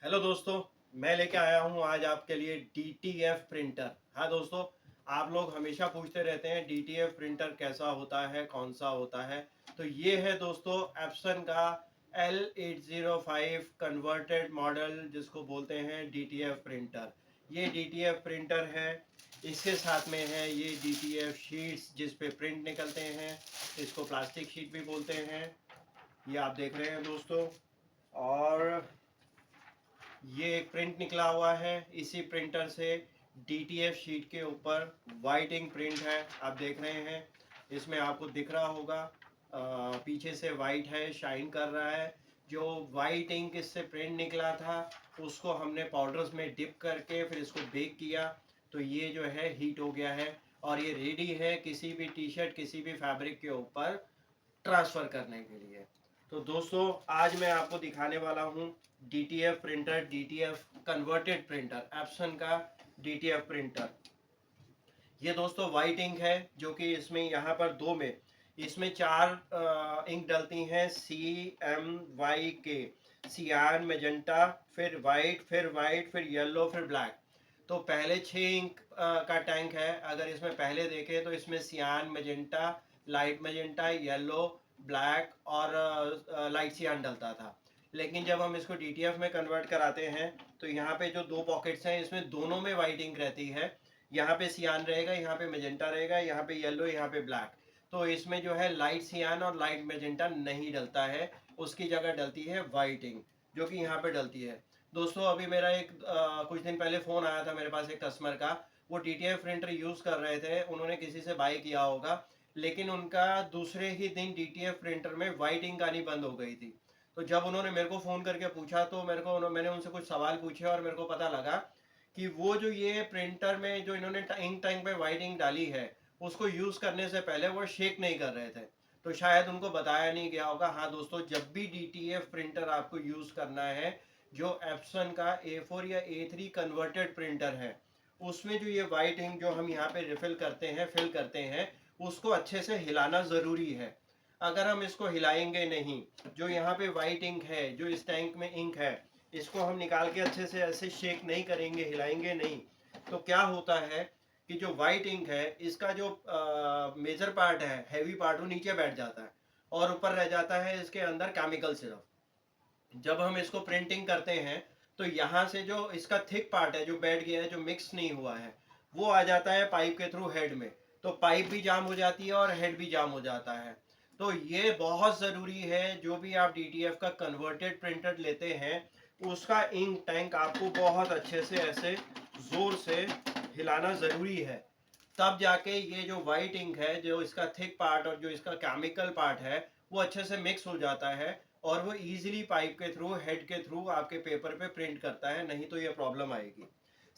Hello दोस्तों, मैं लेके आया हूँ आज आपके लिए DTF प्रिंटर। हाँ दोस्तों, आप लोग हमेशा पूछते रहते हैं DTF प्रिंटर कैसा होता है, कौन सा होता है। तो ये है दोस्तों एप्सन का L805 कन्वर्टेड मॉडल, जिसको बोलते हैं DTF प्रिंटर। ये DTF प्रिंटर है। इसके साथ में है ये DTF शीट्स जिस पे प्रिंट निकलते हैं। इसको प्लास्टिक शीट भी बोलते हैं। ये आप देख रहे हैं दोस्तों। और ये एक प्रिंट निकला हुआ है इसी प्रिंटर से। DTF शीट के ऊपर वाइट इंक प्रिंट है, आप देख रहे हैं। इसमें आपको दिख रहा होगा पीछे से वाइट है, शाइन कर रहा है। जो वाइट इंक इससे प्रिंट निकला था उसको हमने पाउडर्स में डिप करके फिर इसको बेक किया। तो ये जो है हीट हो गया है और ये रेडी है किसी भी टी शर्ट, किसी भी फैब्रिक के ऊपर ट्रांसफ़र करने के लिए। तो दोस्तों, आज मैं आपको दिखाने वाला हूँ DTF printer, DTF converted printer, Epson का DTF प्रिंटर। ये दोस्तों वाइट इंक है जो कि इसमें यहाँ पर दो में इसमें चार इंक डलती हैं, CMYK, सियान, मेजेंटा, फिर वाइट, फिर येलो, फिर ब्लैक। तो पहले 6 इंक का टैंक है। अगर इसमें पहले देखें तो इसमें सियान, magenta, light magenta, yellow, black और लाइट सियान डलता था। लेकिन जब हम इसको DTF में कन्वर्ट कराते हैं तो यहाँ पे जो दो पॉकेट्स हैं इसमें दोनों में वाइट इंक रहती है। यहाँ पे सियान रहेगा, यहाँ पे मेजेंटा रहेगा, यहाँ पे येलो, यहाँ पे ब्लैक। तो इसमें जो है लाइट सियान और लाइट मेजेंटा नहीं डलता है, उसकी जगह डलती है वाइट इंक, जो कि यहाँ पे डलती है। दोस्तों, अभी मेरा एक कुछ दिन पहले फ़ोन आया था मेरे पास एक कस्टमर का। वो DTF प्रिंटर यूज़ कर रहे थे, उन्होंने किसी से बाई किया होगा, लेकिन उनका दूसरे ही दिन DTF प्रिंटर में वाइट इंक आनी बंद हो गई थी। तो जब उन्होंने मेरे को फ़ोन करके पूछा तो मैंने उनसे कुछ सवाल पूछे और मेरे को पता लगा कि वो जो ये प्रिंटर में जो इन्होंने इंक टैंक पे वाइट इंक डाली है, उसको यूज़ करने से पहले वो शेक नहीं कर रहे थे। तो शायद उनको बताया नहीं गया होगा। हाँ दोस्तों, जब भी DTF प्रिंटर आपको यूज़ करना है, जो एप्सन का A4 या A3 कन्वर्टेड प्रिंटर है, उसमें जो ये वाइट इंक जो हम यहाँ पे रिफिल करते हैं, फिल करते हैं, उसको अच्छे से हिलाना ज़रूरी है। अगर हम इसको हिलाएंगे नहीं, जो यहाँ पे वाइट इंक है, जो इस टैंक में इंक है, इसको हम निकाल के अच्छे से ऐसे शेक नहीं करेंगे, हिलाएंगे नहीं, तो क्या होता है कि जो वाइट इंक है इसका जो मेजर पार्ट है, हैवी पार्ट, वो नीचे बैठ जाता है और ऊपर रह जाता है इसके अंदर केमिकल सिर्फ। जब हम इसको प्रिंटिंग करते हैं तो यहाँ से जो इसका थिक पार्ट है जो बैठ गया है, जो मिक्स नहीं हुआ है, वो आ जाता है पाइप के थ्रू हेड में। तो पाइप भी जाम हो जाती है और हेड भी जाम हो जाता है। तो ये बहुत ज़रूरी है, जो भी आप DTF का कन्वर्टेड प्रिंटर लेते हैं उसका इंक टैंक आपको बहुत अच्छे से ऐसे ज़ोर से हिलाना ज़रूरी है। तब जाके ये जो वाइट इंक है, जो इसका थिक पार्ट और जो इसका केमिकल पार्ट है, वो अच्छे से मिक्स हो जाता है और वो इजीली पाइप के थ्रू, हेड के थ्रू आपके पेपर पे प्रिंट करता है। नहीं तो ये प्रॉब्लम आएगी।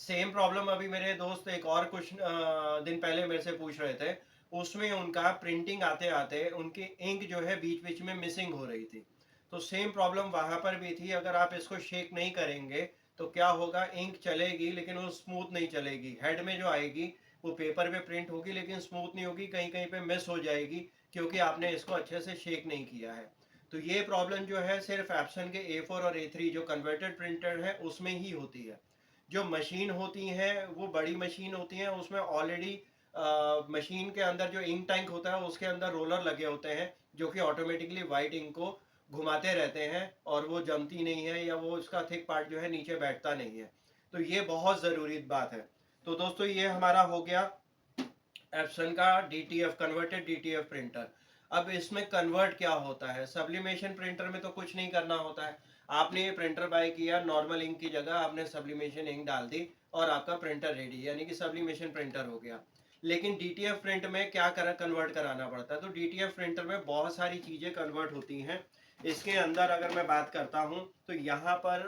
सेम प्रॉब्लम अभी मेरे दोस्त एक और कुछ दिन पहले मेरे से पूछ रहे थे। उसमें उनका प्रिंटिंग आते आते उनकी इंक जो है बीच बीच में मिसिंग हो रही थी। तो सेम प्रॉब्लम वहां पर भी थी। अगर आप इसको शेक नहीं करेंगे तो क्या होगा, इंक चलेगी लेकिन वो स्मूथ नहीं चलेगी। हेड में जो आएगी वो पेपर पे प्रिंट होगी लेकिन स्मूथ नहीं होगी, कहीं कहीं पे मिस हो जाएगी, क्योंकि आपने इसको अच्छे से शेक नहीं किया है। तो ये प्रॉब्लम जो है सिर्फ एप्सन के A4 और A3 जो कन्वर्टेड प्रिंटर है उसमें ही होती है। जो मशीन होती हैं वो बड़ी मशीन होती हैं, उसमें ऑलरेडी मशीन के अंदर जो इंक टैंक होता है उसके अंदर रोलर लगे होते हैं जो कि ऑटोमेटिकली वाइट इंक को घुमाते रहते हैं और वो जमती नहीं है या वो उसका थिक पार्ट जो है नीचे बैठता नहीं है। तो ये बहुत ज़रूरी बात है। तो दोस्तों, ये हमारा हो गया एप्सन का DTF कन्वर्टेड DTF प्रिंटर। अब इसमें कन्वर्ट क्या होता है? सब्लिमेशन प्रिंटर में तो कुछ नहीं करना होता है। आपने ये प्रिंटर बाय किया, नॉर्मल इंक की जगह आपने सब्लिमेशन इंक डाल दी और आपका प्रिंटर रेडी, यानी कि सब्लिमेशन प्रिंटर हो गया। लेकिन DTF प्रिंट में क्या कन्वर्ट कराना पड़ता है? तो DTF प्रिंटर में बहुत सारी चीज़ें कन्वर्ट होती हैं। इसके अंदर अगर मैं बात करता हूँ तो यहाँ पर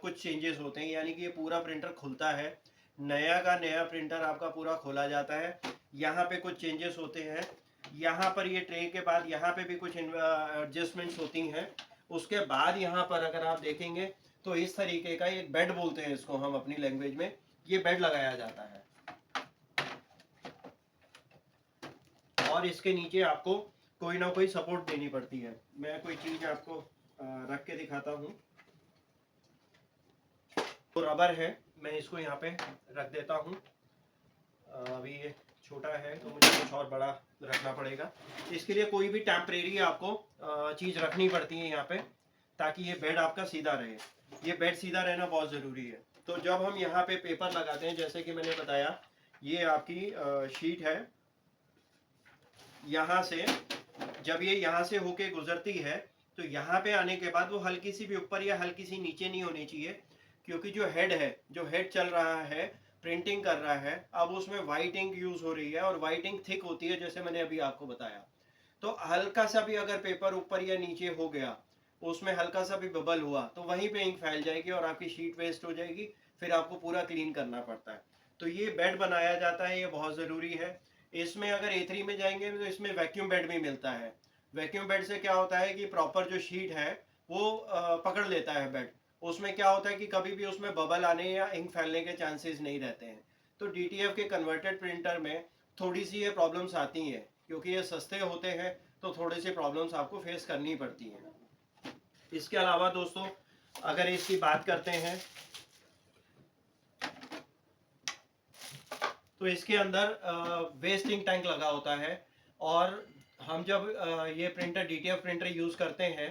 कुछ चेंजेस होते हैं, यानी कि ये पूरा प्रिंटर खुलता है, नया का नया प्रिंटर आपका पूरा खोला जाता है। यहाँ पे कुछ चेंजेस होते हैं। यहाँ पर ये ट्रे के बाद यहाँ पे भी कुछ एडजस्टमेंट्स होती हैं। उसके बाद यहाँ पर अगर आप देखेंगे तो इस तरीके का एक बेड बोलते हैं इसको हम अपनी लैंग्वेज में, ये बेड लगाया जाता है और इसके नीचे आपको कोई ना कोई सपोर्ट देनी पड़ती है। मैं कोई चीज़ आपको रख के दिखाता हूँ। तो रबर है, मैं इसको यहाँ पे रख देता हूँ। अभी ये छोटा है तो मुझे कुछ और बड़ा रखना पड़ेगा। इसके लिए कोई भी टेम्परेरी आपको चीज़ रखनी पड़ती है यहाँ पे, ताकि ये बेड आपका सीधा रहे। ये बेड सीधा रहना बहुत ज़रूरी है। तो जब हम यहाँ पे पेपर लगाते हैं, जैसे कि मैंने बताया, ये आपकी शीट है। यहाँ से जब ये यहाँ से होके गुजरती है तो यहाँ पे आने के बाद वो हल्की सी भी ऊपर या हल्की सी नीचे नहीं होनी चाहिए, क्योंकि जो हेड है, जो हेड चल रहा है, प्रिंटिंग कर रहा है, अब उसमें वाइट इंक यूज हो रही है और वाइट इंक थिक होती है, जैसे मैंने अभी आपको बताया। तो हल्का सा भी अगर पेपर ऊपर या नीचे हो गया, उसमें हल्का सा भी बबल हुआ, तो वहीं पे इंक फैल जाएगी और आपकी शीट वेस्ट हो जाएगी, फिर आपको पूरा क्लीन करना पड़ता है। तो ये बेड बनाया जाता है, ये बहुत ज़रूरी है। इसमें अगर A3 में जाएंगे तो इसमें वैक्यूम बेड भी मिलता है। वैक्यूम बेड से क्या होता है कि प्रॉपर जो शीट है वो पकड़ लेता है बेड। उसमें क्या होता है कि कभी भी उसमें बबल आने या इंक फैलने के चांसेस नहीं रहते हैं। तो DTF के कन्वर्टेड प्रिंटर में थोड़ी सी ये प्रॉब्लम्स आती हैं, क्योंकि ये सस्ते होते हैं तो थोड़ी सी प्रॉब्लम्स आपको फेस करनी पड़ती हैं। इसके अलावा दोस्तों, अगर इसकी बात करते हैं तो इसके अंदर वेस्टिंग टैंक लगा होता है। और हम जब ये प्रिंटर DTF प्रिंटर यूज़ करते हैं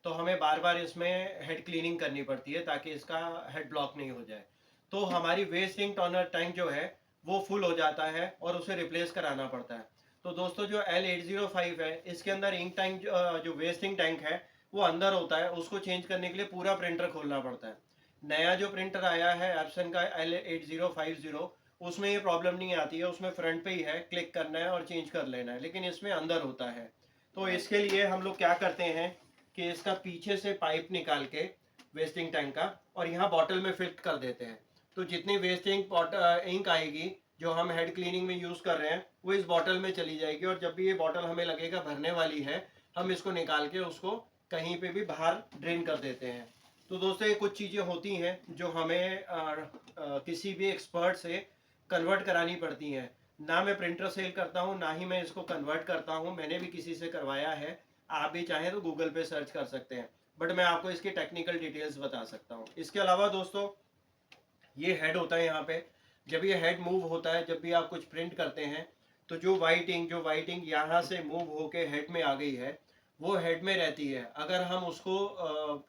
तो हमें बार बार इसमें हेड क्लीनिंग करनी पड़ती है, ताकि इसका हेड ब्लॉक नहीं हो जाए। तो हमारी वेस्टिंग टॉनर टैंक जो है वो फुल हो जाता है और उसे रिप्लेस कराना पड़ता है। तो दोस्तों, जो L805 है, इसके अंदर इंक टैंक जो वेस्टिंग टैंक है वो अंदर होता है। उसको चेंज करने के लिए पूरा प्रिंटर खोलना पड़ता है। नया जो प्रिंटर आया है एप्सन का L8050, उसमें ये प्रॉब्लम नहीं आती है। उसमें फ्रंट पे ही है, क्लिक करना है और चेंज कर लेना है, लेकिन इसमें अंदर होता है। तो इसके लिए हम लोग क्या करते हैं कि इसका पीछे से पाइप निकाल के वेस्टिंग टैंक का और यहाँ बॉटल में फिट कर देते हैं। तो जितनी वेस्टिंग इंक आएगी जो हम हेड क्लीनिंग में यूज़ कर रहे हैं वो इस बॉटल में चली जाएगी, और जब भी ये बॉटल हमें लगेगा भरने वाली है, हम इसको निकाल के उसको कहीं पे भी बाहर ड्रेन कर देते हैं। तो दोस्तों, ये कुछ चीज़ें होती हैं जो हमें किसी भी एक्सपर्ट से कन्वर्ट करानी पड़ती हैं। ना मैं प्रिंटर सेल करता हूँ, ना ही मैं इसको कन्वर्ट करता हूँ। मैंने भी किसी से करवाया है। आप भी चाहें तो गूगल पे सर्च कर सकते हैं, बट मैं आपको इसकी टेक्निकल डिटेल्स बता सकता हूँ। इसके अलावा दोस्तों, ये हेड होता है यहाँ पे। जब ये हेड मूव होता है, जब भी आप कुछ प्रिंट करते हैं, तो जो वाइट इंक यहाँ से मूव होके हेड में आ गई है, वो हेड में रहती है। अगर हम उसको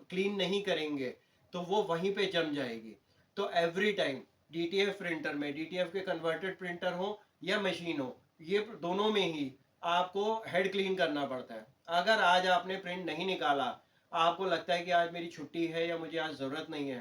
क्लीन नहीं करेंगे तो वो वहीं पे जम जाएगी। तो एवरी टाइम DTF प्रिंटर में, DTF के कन्वर्टेड प्रिंटर हो या मशीन हो, ये दोनों में ही आपको हेड क्लीन करना पड़ता है। अगर आज आपने प्रिंट नहीं निकाला, आपको लगता है कि आज मेरी छुट्टी है या मुझे आज ज़रूरत नहीं है,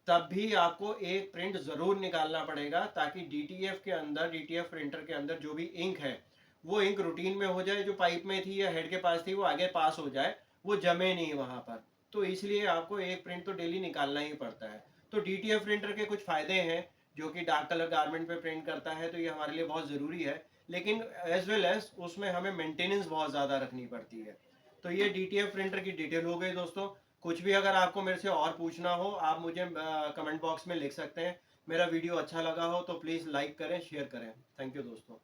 तब भी आपको एक प्रिंट ज़रूर निकालना पड़ेगा, ताकि DTF के अंदर, DTF प्रिंटर के अंदर जो भी इंक है वो इंक रूटीन में हो जाए, जो पाइप में थी या हेड के पास थी वो आगे पास हो जाए, वो जमे नहीं वहाँ पर। तो इसलिए आपको एक प्रिंट तो डेली निकालना ही पड़ता है। तो DTF प्रिंटर के कुछ फ़ायदे हैं, जो कि डार्क कलर गारमेंट पे प्रिंट करता है, तो ये हमारे लिए बहुत ज़रूरी है। लेकिन एज वेल एज उसमें हमें मेंटेनेंस बहुत ज़्यादा रखनी पड़ती है। तो ये DTF प्रिंटर की डिटेल हो गई दोस्तों। कुछ भी अगर आपको मेरे से और पूछना हो, आप मुझे कमेंट बॉक्स में लिख सकते हैं। मेरा वीडियो अच्छा लगा हो तो प्लीज़ लाइक करें, शेयर करें। थैंक यू दोस्तों।